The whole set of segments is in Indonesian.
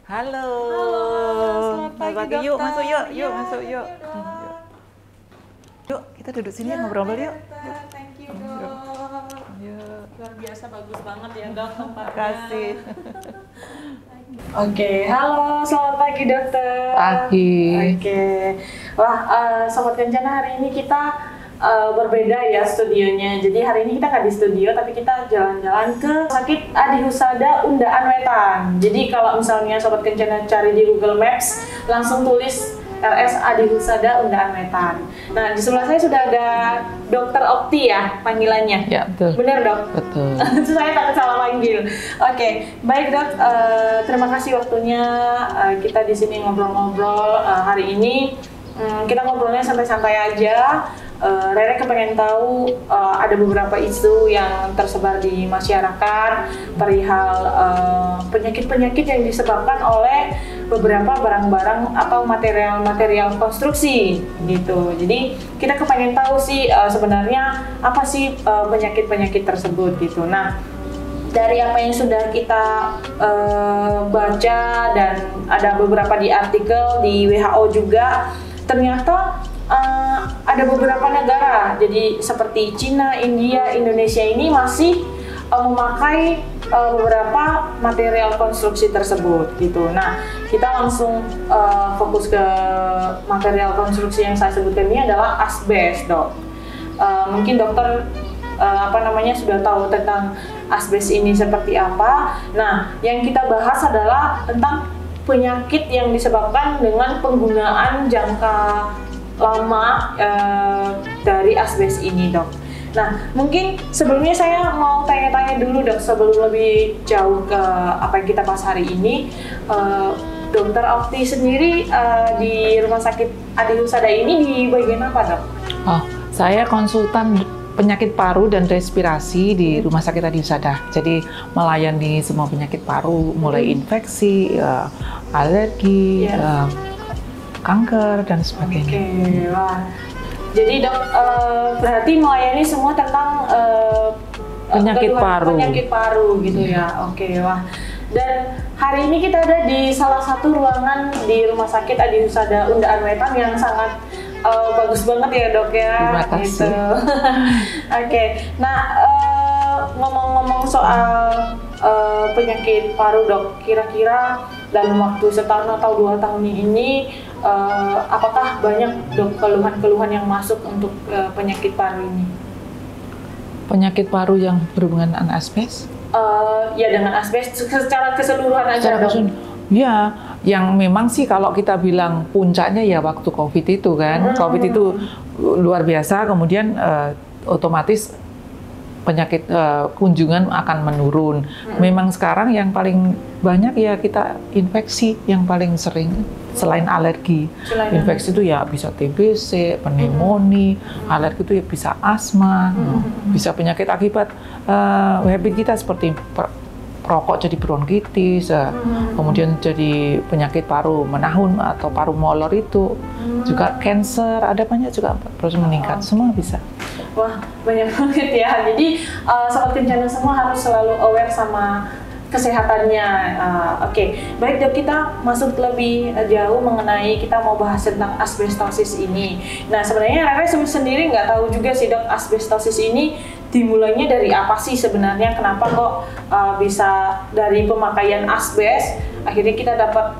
Halo. Halo, selamat pagi, dokter. Yuk, masuk yuk, Iya, masuk yuk. ayo dong. Yuk, kita duduk sini ya, ngobrol yuk. Dokter, thank you dok. Yuk. Luar biasa bagus banget ya dok tempatnya. Makasih. Oke, halo, selamat pagi dokter. Pagi. Oke, wah, Sobat Kencana, hari ini kita berbeda ya studionya. Jadi hari ini kita nggak di studio, tapi kita jalan-jalan ke Sakit Adi Husada Undaan Wetan. Jadi kalau misalnya Sobat Kencana cari di Google Maps, langsung tulis RS Adi Husada Undaan Wetan. Nah, di sebelah saya sudah ada Dokter Opti ya panggilannya. Ya, betul. Benar dok? Betul. Saya takut salah panggil. Oke, baik dok. Terima kasih waktunya kita di sini ngobrol-ngobrol hari ini. Kita ngobrolnya santai-santai aja. Rere kepengen tahu ada beberapa isu yang tersebar di masyarakat perihal penyakit-penyakit yang disebabkan oleh beberapa barang-barang atau material-material konstruksi gitu. Jadi kita kepengen tahu sih sebenarnya apa sih penyakit-penyakit tersebut gitu. Nah, dari apa yang sudah kita baca dan ada beberapa di artikel di WHO juga, ternyata ada beberapa negara, jadi seperti Cina, India, Indonesia ini masih memakai beberapa material konstruksi tersebut gitu. Nah, kita langsung fokus ke material konstruksi yang saya sebutkan ini adalah asbes, dok. Mungkin dokter sudah tahu tentang asbes ini seperti apa. Nah, yang kita bahas adalah tentang penyakit yang disebabkan dengan penggunaan jangka lama dari asbes ini, dok. Nah, mungkin sebelumnya saya mau tanya-tanya dulu, dok, sebelum lebih jauh ke apa yang kita bahas hari ini. Dokter Opti sendiri di Rumah Sakit Adi Husada ini di bagian apa, dok? Oh, saya konsultan penyakit paru dan respirasi di Rumah Sakit Adi Husada. Jadi melayani semua penyakit paru, mulai infeksi, alergi, kanker dan sebagainya. Oke, wah. Jadi dok, berarti melayani semua tentang penyakit paru gitu ya. Oke, wah. Dan hari ini kita ada di salah satu ruangan di Rumah Sakit Adi Husada Undaan Wetan yang sangat bagus banget ya, dok ya. Terima kasih. Gitu. Oke, nah ngomong-ngomong soal penyakit paru, dok, kira-kira dalam waktu setahun atau 2 tahun ini apakah banyak, dok, keluhan-keluhan yang masuk untuk penyakit paru ini? Penyakit paru yang berhubungan dengan asbes? Ya dengan asbes secara keseluruhan aja, dok. Ya, yang memang sih kalau kita bilang puncaknya ya waktu COVID itu kan. COVID itu luar biasa, kemudian otomatis penyakit kunjungan akan menurun. Memang sekarang yang paling banyak ya kita infeksi yang paling sering selain alergi. Infeksi itu ya bisa TBC, pneumonia, alergi itu ya bisa asma, bisa penyakit akibat habit kita seperti perokok jadi bronkitis, kemudian jadi penyakit paru menahun atau paru molor itu, juga cancer, ada banyak juga terus meningkat, semua bisa. Wah, banyak banget ya. Jadi Sobat Kencana semua harus selalu aware sama kesehatannya. Oke, baik dok, kita masuk lebih jauh mengenai, kita mau bahas tentang asbestosis ini. Nah, sebenarnya Rere sendiri nggak tahu juga sih, dok, asbestosis ini dimulainya dari apa sih sebenarnya? Kenapa kok bisa dari pemakaian asbes akhirnya kita dapat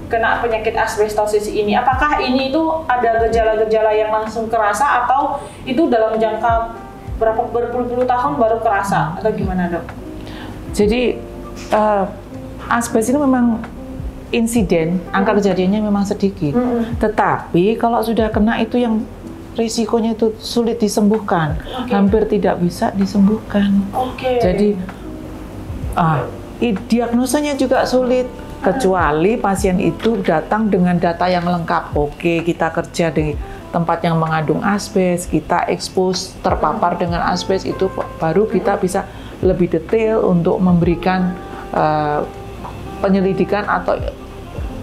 kena penyakit asbestosis ini? Apakah ini itu ada gejala-gejala yang langsung kerasa atau itu dalam jangka berpuluh-puluh tahun baru kerasa atau gimana, dok? Jadi asbes ini memang insiden, angka kejadiannya memang sedikit. Tetapi kalau sudah kena itu yang risikonya itu sulit disembuhkan, hampir tidak bisa disembuhkan. Jadi diagnosanya juga sulit. Kecuali pasien itu datang dengan data yang lengkap. Oke, kita kerja di tempat yang mengandung asbes, kita expose, terpapar dengan asbes, itu baru kita bisa lebih detail untuk memberikan penyelidikan atau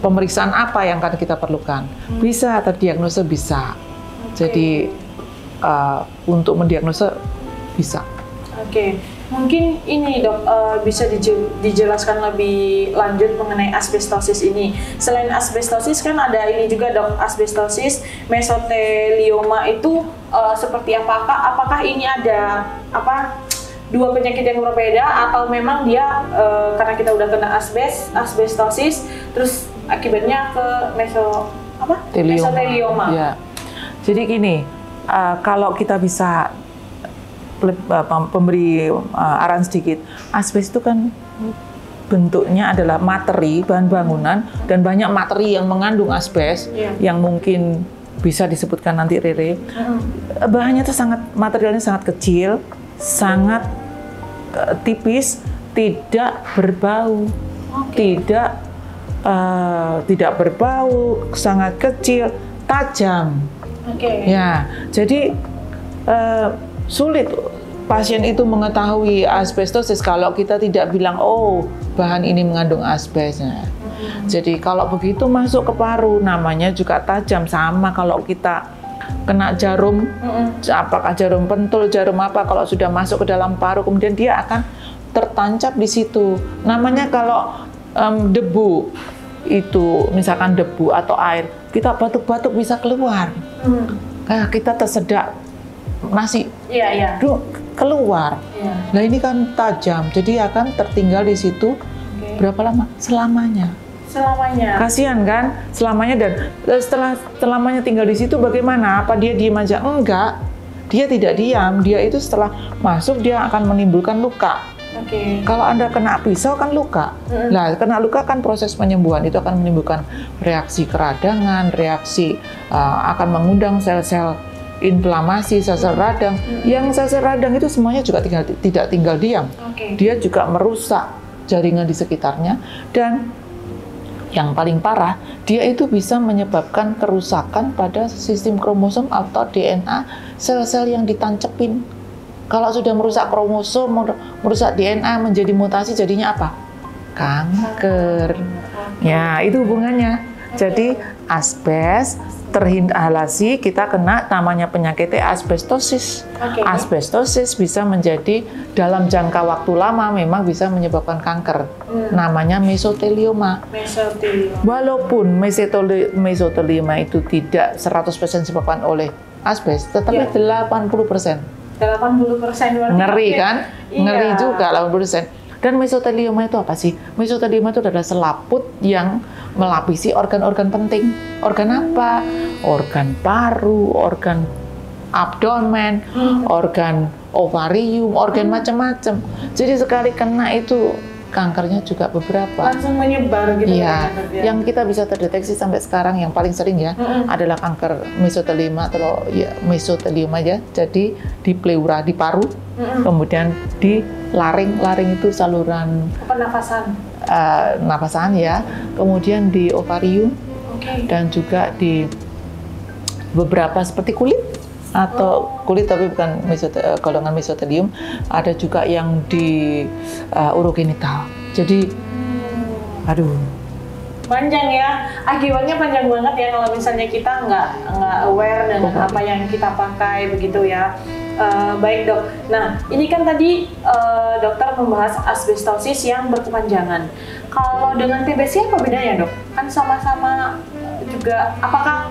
pemeriksaan apa yang akan kita perlukan. Bisa terdiagnosa, bisa. Jadi untuk mendiagnosa bisa. Oke. Mungkin ini dok, bisa dijelaskan lebih lanjut mengenai asbestosis ini. Selain asbestosis kan ada ini juga dok, asbestosis mesotelioma itu seperti apakah? Apakah ini ada dua penyakit yang berbeda atau memang dia karena kita udah kena asbestosis terus akibatnya ke mesotelioma? Ya. Jadi gini, kalau kita bisa pemberi arahan sedikit, asbes itu kan bentuknya adalah materi, bahan bangunan, dan banyak materi yang mengandung asbes yang mungkin bisa disebutkan nanti Rere. Bahannya itu materialnya sangat kecil, sangat tipis, tidak berbau, tidak berbau, sangat kecil, tajam. Ya, jadi sulit pasien itu mengetahui asbestosis kalau kita tidak bilang, oh bahan ini mengandung asbes. Jadi kalau begitu masuk ke paru, namanya juga tajam. Sama kalau kita kena jarum, apakah jarum pentul, jarum apa, kalau sudah masuk ke dalam paru, kemudian dia akan tertancap di situ. Namanya kalau debu itu, misalkan debu atau air, kita batuk-batuk bisa keluar. Kayak kita tersedak nasi, keluar. Nah ini kan tajam, jadi akan tertinggal di situ. Berapa lama? Selamanya. Kasihan kan? Selamanya, dan selamanya tinggal di situ bagaimana? Apa dia diam aja? Enggak. Dia tidak diam. Dia itu setelah masuk dia akan menimbulkan luka. Kalau Anda kena pisau kan luka. Nah, kena luka kan proses penyembuhan itu akan menimbulkan reaksi keradangan, reaksi akan mengundang sel-sel inflamasi, sel-sel radang. Yang sel-sel radang itu semuanya juga tidak tinggal diam. Dia juga merusak jaringan di sekitarnya, dan yang paling parah, dia itu bisa menyebabkan kerusakan pada sistem kromosom atau DNA sel-sel yang ditancepin. Kalau sudah merusak kromosom, merusak DNA menjadi mutasi, jadinya apa? Kanker. Ya, itu hubungannya. Jadi asbes terinhalasi, kita kena namanya penyakitnya asbestosis. Asbestosis bisa menjadi dalam jangka waktu lama memang bisa menyebabkan kanker. Namanya mesotelioma. Walaupun mesotelioma itu tidak 100% disebabkan oleh asbes, tetapi 80%. 80%. Ngeri kan? Ngeri juga 80%. Dan mesotelioma itu apa sih? Mesotelioma itu adalah selaput yang melapisi organ-organ penting. Organ apa? Organ paru, organ abdomen, organ ovarium, organ macam-macam. Jadi sekali kena itu kankernya juga beberapa. Langsung menyebar gitu. Iya. Yang kita bisa terdeteksi sampai sekarang yang paling sering ya adalah kanker mesotelioma atau mesotelioma ya. Jadi di pleura, di paru, kemudian di laring itu saluran napasan ya. Kemudian di ovarium dan juga di beberapa seperti kulit atau kulit tapi bukan golongan mesotelium, ada juga yang di urogenital. Jadi aduh, panjang ya, akibatnya panjang banget ya kalau misalnya kita nggak aware dengan apa yang kita pakai begitu ya. Baik dok, nah ini kan tadi dokter membahas asbestosis yang berkepanjangan. Kalau dengan TBC apa bedanya dok? Kan sama-sama juga, apakah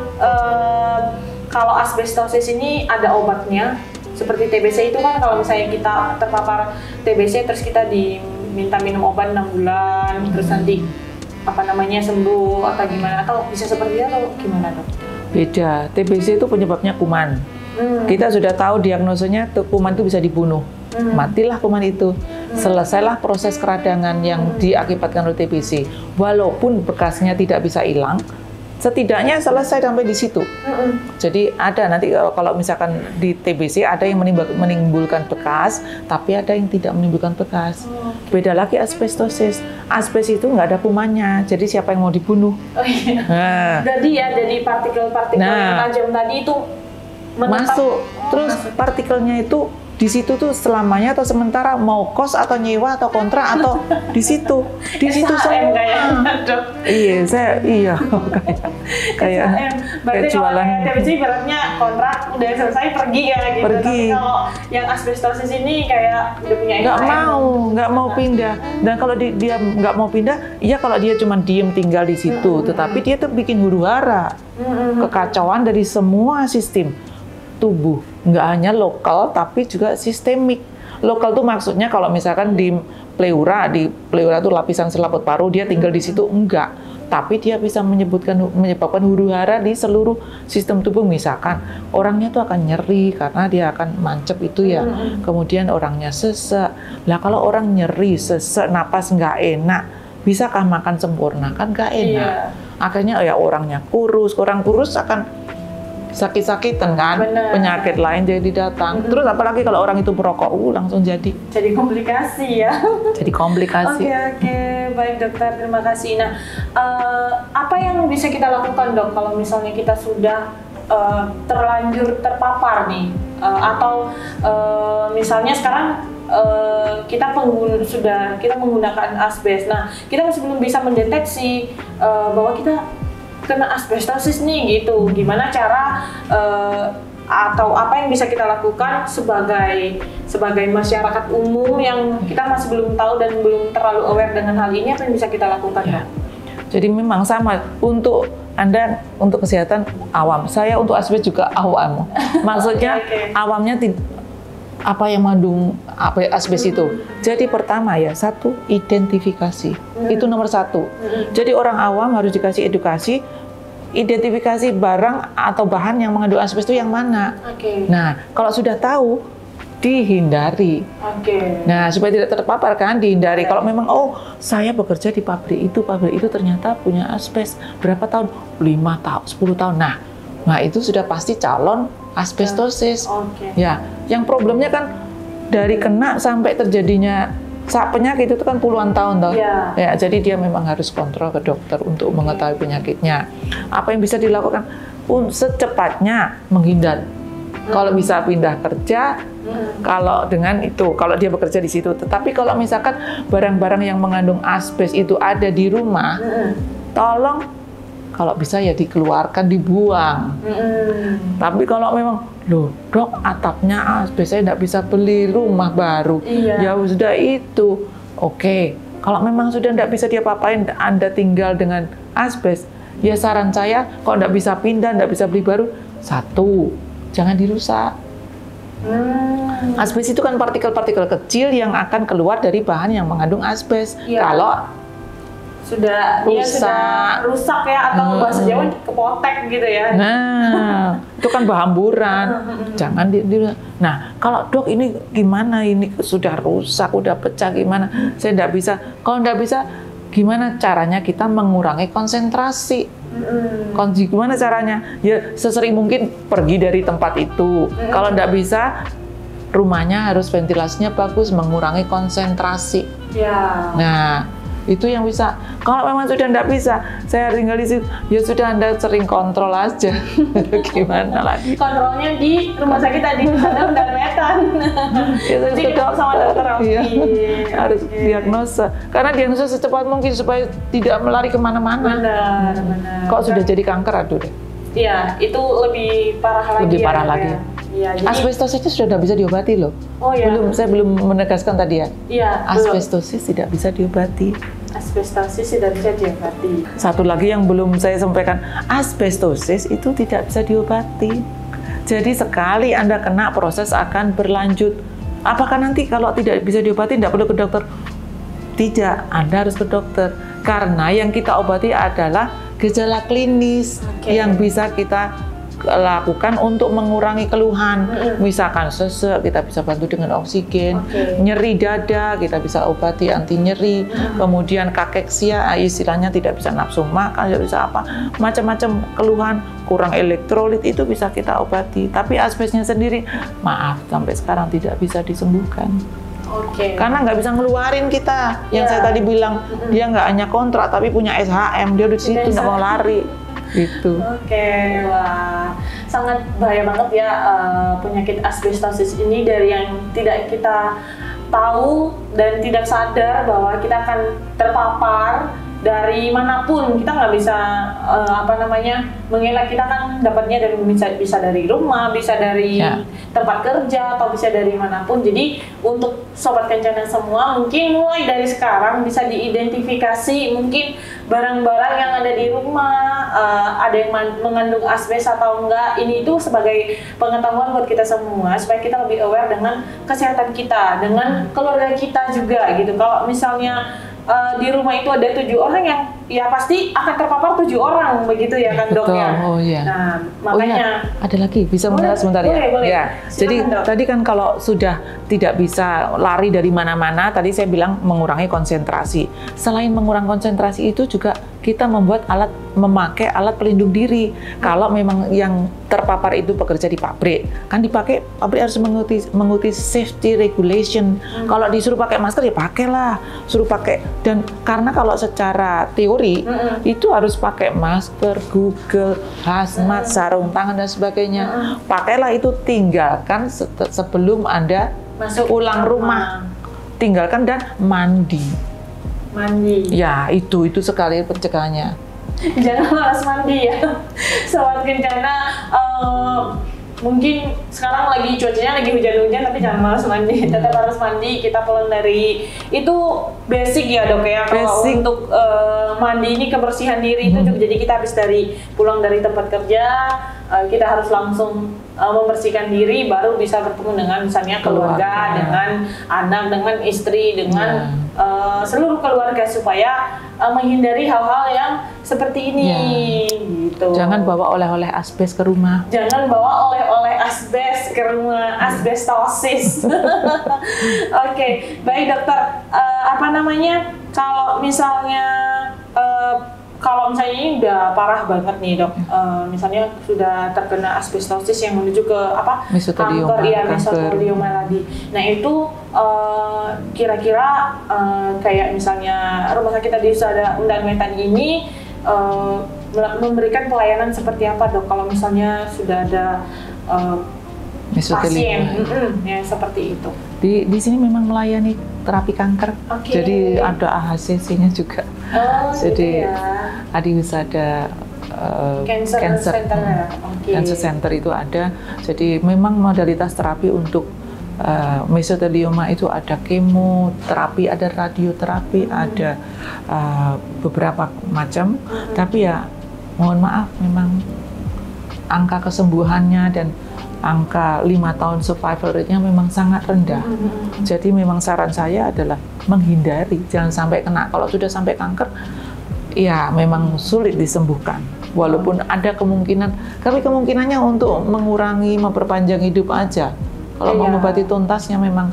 kalau asbestosis ini ada obatnya? Seperti TBC itu kan kalau misalnya kita terpapar TBC terus kita diminta minum obat 6 bulan, terus nanti sembuh atau gimana, atau bisa seperti itu atau gimana dok? Beda, TBC itu penyebabnya kuman. Kita sudah tahu diagnosanya kuman itu bisa dibunuh. Matilah kuman itu. Selesailah proses keradangan yang diakibatkan oleh TBC. Walaupun bekasnya tidak bisa hilang, setidaknya selesai sampai di situ. Jadi ada nanti kalau misalkan di TBC ada yang menimbulkan bekas, tapi ada yang tidak menimbulkan bekas. Beda lagi asbestosis. Asbes itu nggak ada kumannya, jadi siapa yang mau dibunuh? Jadi partikel-partikel yang tajam tadi itu masuk. Terus partikelnya itu di situ tuh selamanya atau sementara, mau kos atau nyewa atau kontrak atau di situ SHM kayaknya, Dok. Iya kayak berarti kalau jualan. TBC ibaratnya kontrak udah selesai pergi ya gitu. Pergi. Tapi kalau yang asbestosis ini kayak udah punya nggak mau pindah. Dan kalau dia nggak mau pindah, iya kalau dia cuma diem tinggal di situ, tetapi dia tuh bikin huru-hara, kekacauan dari semua sistem tubuh, nggak hanya lokal tapi juga sistemik. Lokal tuh maksudnya kalau misalkan di pleura tuh lapisan selaput paru, dia tinggal di situ enggak, tapi dia bisa menyebabkan huru-hara di seluruh sistem tubuh. Misalkan orangnya tuh akan nyeri karena dia akan mancep itu ya, kemudian orangnya sesek. Lah kalau orang nyeri, sesek, napas nggak enak, bisakah makan sempurna? Kan nggak enak. Akhirnya ya orangnya kurus, orang kurus akan sakit-sakitan kan, penyakit lain jadi datang. Terus apalagi kalau orang itu merokok, langsung jadi komplikasi ya. Jadi komplikasi. Oke, baik dokter, terima kasih. Nah, apa yang bisa kita lakukan, Dok, kalau misalnya kita sudah terlanjur terpapar nih, atau misalnya sekarang kita menggunakan asbes. Nah, kita masih belum bisa mendeteksi bahwa kita kena asbestosis nih gitu. Gimana cara atau apa yang bisa kita lakukan sebagai masyarakat umum yang kita masih belum tahu dan belum terlalu aware dengan hal ini, apa yang bisa kita lakukan? Ya. Jadi memang sama untuk Anda untuk kesehatan awam, saya untuk asbes juga awam. Maksudnya awamnya apa yang mengandung asbes itu. Jadi pertama ya, satu, identifikasi. Itu nomor satu. Jadi orang awam harus dikasih edukasi, identifikasi barang atau bahan yang mengandung asbes itu yang mana. Nah, kalau sudah tahu, dihindari. Nah, supaya tidak terpapar kan, dihindari. Kalau memang, saya bekerja di pabrik itu ternyata punya asbes. Berapa tahun? 5 tahun, 10 tahun. Nah, itu sudah pasti calon asbestosis. Ya, yang problemnya kan dari kena sampai terjadinya penyakit itu kan puluhan tahun toh. Ya, jadi dia memang harus kontrol ke dokter untuk mengetahui penyakitnya. Apa yang bisa dilakukan? Secepatnya menghindar. Kalau bisa pindah kerja, kalau dia bekerja di situ. Tetapi kalau misalkan barang-barang yang mengandung asbes itu ada di rumah, tolong kalau bisa ya dikeluarkan, dibuang. Tapi kalau memang, loh dok, atapnya asbes, saya nggak bisa beli rumah baru. Ya sudah itu. Oke, kalau memang sudah nggak bisa diapa-apain, Anda tinggal dengan asbes, ya saran saya, kalau nggak bisa pindah, nggak bisa beli baru, satu, jangan dirusak. Asbes itu kan partikel-partikel kecil yang akan keluar dari bahan yang mengandung asbes. Kalau sudah rusak ya, atau bahasa Jawa kepotek gitu ya. Nah, itu kan berhamburan. Jangan Nah, kalau dok ini gimana, ini sudah rusak, udah pecah, gimana? Saya nggak bisa. Kalau nggak bisa, gimana caranya kita mengurangi konsentrasi? Gimana caranya? Ya sesering mungkin pergi dari tempat itu. Kalau nggak bisa, rumahnya harus ventilasinya bagus, mengurangi konsentrasi. Nah, itu yang bisa. Kalau memang sudah tidak bisa, saya tinggal di situ, ya sudah Anda sering kontrol aja. Gimana lagi? Kontrolnya di rumah sakit tadi, Anda udah kelihatan. Jadi kita sama dokter. Harus diagnosa. Karena diagnosa secepat mungkin supaya tidak melari kemana-mana. Benar. Kok sudah jadi kanker, aduh deh. Iya, itu lebih parah lagi. Lebih parah lagi. Ya, jadi asbestosis itu sudah tidak bisa diobati loh. Saya belum menegaskan tadi ya. Asbestosis tidak bisa diobati. Asbestosis tidak bisa diobati. Satu lagi yang belum saya sampaikan, asbestosis itu tidak bisa diobati. Jadi sekali Anda kena, proses akan berlanjut. Apakah nanti kalau tidak bisa diobati tidak perlu ke dokter? Tidak, Anda harus ke dokter. Karena yang kita obati adalah gejala klinis yang bisa kita lakukan untuk mengurangi keluhan. Misalkan sesek, kita bisa bantu dengan oksigen. Nyeri dada, kita bisa obati anti nyeri. Kemudian kakeksia, istilahnya tidak bisa nafsu makan, tidak bisa apa, macam-macam keluhan, kurang elektrolit, itu bisa kita obati. Tapi asbesnya sendiri, maaf, sampai sekarang tidak bisa disembuhkan. Karena nggak bisa ngeluarin kita. Yang saya tadi bilang, dia nggak hanya kontrak, tapi punya SHM, dia di situ nggak mau lari. Itu. Oke, wah, sangat bahaya banget ya penyakit asbestosis ini, dari yang tidak kita tahu dan tidak sadar bahwa kita akan terpapar dari manapun. Kita nggak bisa mengelak. Kita kan dapatnya dari bisa dari rumah, bisa dari tempat kerja, atau bisa dari manapun. Jadi untuk sobat Kencana semua, mungkin mulai dari sekarang bisa diidentifikasi mungkin barang-barang yang ada di rumah, ada yang mengandung asbes atau enggak. Ini itu sebagai pengetahuan buat kita semua, supaya kita lebih aware dengan kesehatan kita, dengan keluarga kita juga gitu. Kalau misalnya di rumah itu ada 7 orang, yang ya pasti akan terpapar 7 orang, begitu ya kan dok? Betul. Ya? Oh iya. Nah makanya ada lagi, bisa sebentar ya. Boleh. Ya. Jadi Dok. tadi kan kalau sudah tidak bisa lari dari mana-mana, tadi saya bilang mengurangi konsentrasi. Selain mengurangi konsentrasi itu juga kita memakai alat pelindung diri. Kalau memang yang terpapar itu bekerja di pabrik, kan pabrik harus mengikuti safety regulation. Kalau disuruh pakai masker ya pakailah, suruh pakai. Dan karena kalau secara teori itu harus pakai masker, Google, hazmat, sarung tangan dan sebagainya. Pakailah itu, tinggalkan sebelum Anda pulang rumah. Tinggalkan dan mandi. Ya, itu sekali pencegahannya. Jangan malas mandi ya, sobat Kencana. Mungkin sekarang lagi cuacanya lagi hujan-hujan, tapi jangan malas mandi. Tetap harus mandi. Kita pulang dari itu basic ya dok ya. Kalau untuk mandi ini kebersihan diri itu juga. Jadi kita habis pulang dari tempat kerja, kita harus langsung membersihkan diri, baru bisa bertemu dengan misalnya keluarga, dengan anak, dengan istri, dengan seluruh keluarga, supaya menghindari hal-hal yang seperti ini. Gitu. Jangan bawa oleh-oleh asbes ke rumah. Jangan bawa oleh-oleh asbes ke rumah, asbestosis. Oke, baik dokter. Kalau misalnya ini udah parah banget nih dok, misalnya sudah terkena asbestosis yang menuju ke mesotelioma tadi. Nah itu kira-kira kayak misalnya rumah sakit tadi ada Undang Wetan ini memberikan pelayanan seperti apa dok? Kalau misalnya sudah ada pasien yang seperti itu. Di sini memang melayani terapi kanker. Jadi ada AHCC-nya juga. Jadi gitu ya. Adi Wisada Cancer Center itu ada. Jadi memang modalitas terapi untuk mesotelioma itu ada kemoterapi, ada radioterapi, ada beberapa macam. Tapi ya mohon maaf, memang angka kesembuhannya dan angka 5 tahun survival rate-nya memang sangat rendah. Jadi memang saran saya adalah menghindari, jangan sampai kena. Kalau sudah sampai kanker, ya memang sulit disembuhkan. Walaupun ada kemungkinan, tapi kemungkinannya untuk mengurangi, memperpanjang hidup aja. Kalau mengobati tuntasnya memang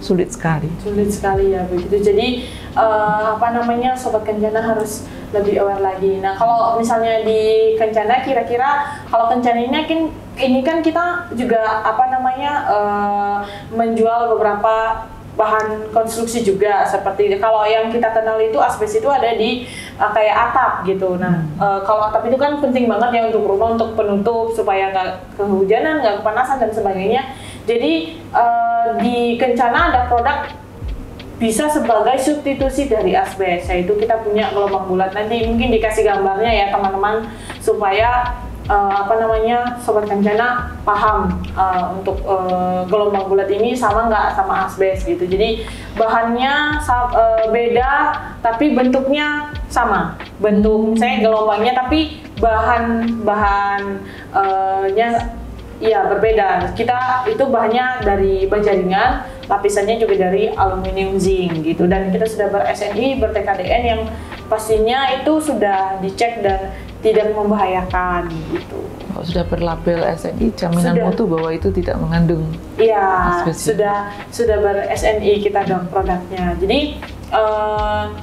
sulit sekali. Sulit sekali ya begitu. Jadi Sobat Kencana harus lebih aware lagi. Nah kalau misalnya di Kencana, kira-kira kalau Kencana ini kan kita juga menjual beberapa bahan konstruksi juga, seperti kalau yang kita kenal itu asbes itu ada di kayak atap gitu. Nah kalau atap itu kan penting banget ya untuk rumah, untuk penutup supaya nggak kehujanan, nggak kepanasan dan sebagainya. Jadi di Kencana ada produk bisa sebagai substitusi dari asbes, yaitu kita punya gelombang bulat. Nanti mungkin dikasih gambarnya ya teman-teman, supaya Sobat Kencana paham untuk gelombang bulat ini sama nggak sama asbes gitu. Jadi bahannya beda, tapi bentuknya sama. Bentuk saya gelombangnya, tapi bahannya ya berbeda. Kita itu bahannya dari baja ringan, lapisannya juga dari aluminium zinc gitu. Dan kita sudah ber-SNI, ber-TKDN yang pastinya itu sudah dicek dan tidak membahayakan gitu. Kalau sudah berlabel SNI, jaminan mutu bahwa itu tidak mengandung asbes. Sudah ber-SNI kita dong produknya. Jadi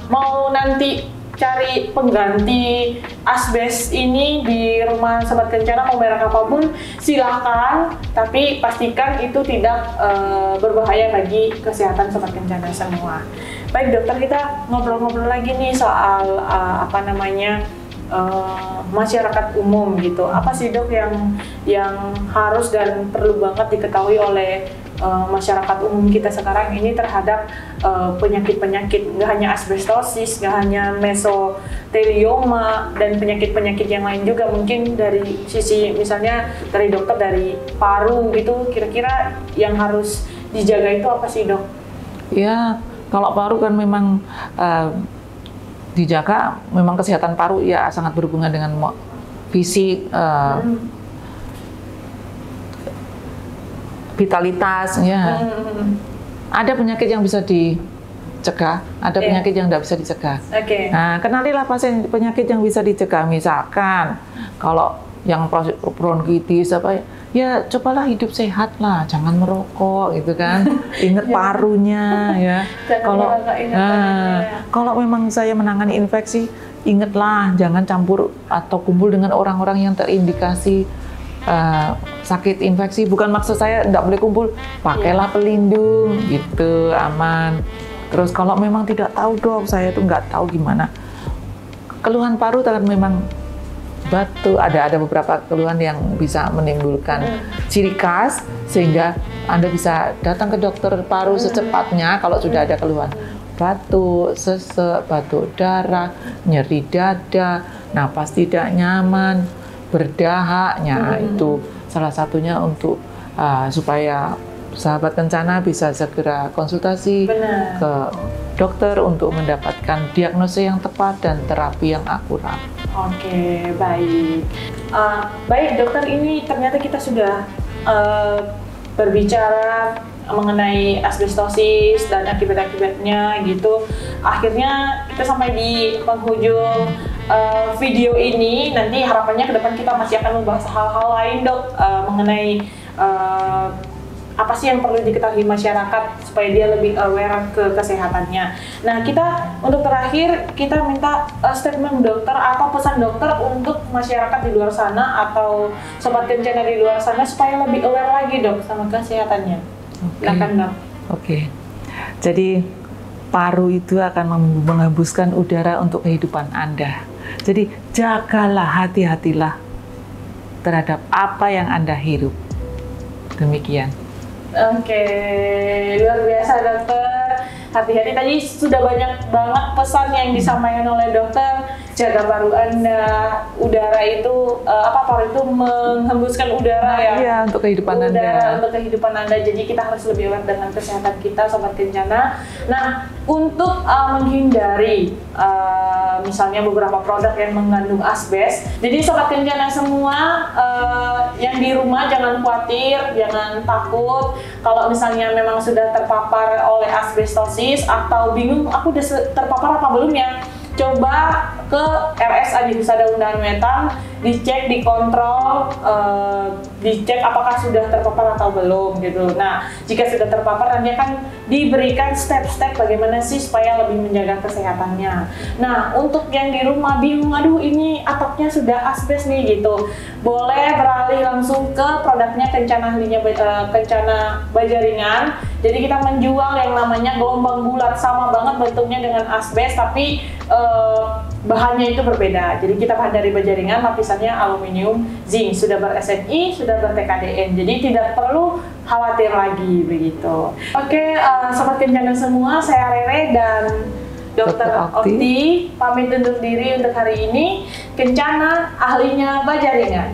mau nanti cari pengganti asbes ini di rumah Sobat Kencana, mau merek apapun silahkan, tapi pastikan itu tidak berbahaya bagi kesehatan Sobat Kencana semua. Baik dokter, kita ngobrol-ngobrol lagi nih soal masyarakat umum gitu. Apa sih dok yang harus dan perlu banget diketahui oleh masyarakat umum kita sekarang ini terhadap penyakit-penyakit, nggak hanya asbestosis, nggak hanya mesotelioma dan penyakit-penyakit yang lain juga, mungkin dari sisi misalnya dari dokter dari paru gitu, kira-kira yang harus dijaga itu apa sih dok? Ya, kalau paru kan memang dijaga, memang kesehatan paru ya sangat berhubungan dengan fisik, vitalitas, ya. Ada penyakit yang bisa dicegah, ada penyakit yang tidak bisa dicegah. Nah, kenalilah pasien penyakit yang bisa dicegah. Misalkan kalau yang bronkitis apa ya, cobalah hidup sehat lah, jangan merokok gitu kan. Ingat parunya ya. Kalau memang saya menangani infeksi, ingatlah jangan campur atau kumpul dengan orang-orang yang terindikasi sakit infeksi. Bukan maksud saya tidak boleh kumpul, pakailah pelindung gitu, aman. Terus kalau memang tidak tahu dok, saya tuh nggak tahu gimana keluhan paru, kan memang batuk, ada beberapa keluhan yang bisa menimbulkan ciri khas sehingga Anda bisa datang ke dokter paru secepatnya kalau sudah ada keluhan batuk, sesek, batuk darah, nyeri dada, napas tidak nyaman, berdahaknya, itu salah satunya untuk supaya sahabat Kencana bisa segera konsultasi ke dokter untuk mendapatkan diagnosis yang tepat dan terapi yang akurat. Oke, baik. Baik dokter, ini ternyata kita sudah berbicara mengenai asbestosis dan akibat-akibatnya gitu. Akhirnya kita sampai di penghujung video ini. Nanti harapannya ke depan kita masih akan membahas hal-hal lain dok, mengenai apa sih yang perlu diketahui masyarakat supaya dia lebih aware ke kesehatannya. Nah, kita untuk terakhir kita minta statement dokter atau pesan dokter untuk masyarakat di luar sana atau sobat Kencana di luar sana supaya lebih aware lagi dok sama kesehatannya. Silakan dok. Oke. Jadi paru itu akan menghembuskan udara untuk kehidupan Anda. Jadi jagalah, hati-hatilah terhadap apa yang Anda hirup. Demikian. Oke, luar biasa dokter. Hati-hati, tadi sudah banyak banget pesan yang disampaikan oleh dokter. Jaga paru Anda, udara itu paru itu menghembuskan udara ya. Iya, untuk kehidupan Anda. Untuk kehidupan Anda. Jadi kita harus lebih aware dengan kesehatan kita, sobat Kencana. Nah, untuk menghindari misalnya beberapa produk yang mengandung asbes. Jadi sobat Kencana semua yang di rumah jangan khawatir, jangan takut. Kalau misalnya memang sudah terpapar oleh asbestosis atau bingung, aku udah terpapar apa belum ya? Coba ke RS Adi Husada Undahan Wetan, dicek, dikontrol, dicek apakah sudah terpapar atau belum gitu. Nah, jika sudah terpapar nanti akan diberikan step-step bagaimana sih supaya lebih menjaga kesehatannya. Nah, untuk yang di rumah bingung, aduh ini atapnya sudah asbes nih gitu, boleh beralih langsung ke produknya Kencana Kencana Bajaringan. Jadi kita menjual yang namanya gelombang bulat, sama banget bentuknya dengan asbes tapi bahannya itu berbeda. Jadi kita bahan dari Bajaringan, lapisannya aluminium zinc, sudah ber-SNI, sudah ber-TKDN. Jadi tidak perlu khawatir lagi begitu. Oke, sobat Kencana semua, saya Rere dan Dr. Okti pamit undur diri untuk hari ini. Kencana ahlinya Bajaringan.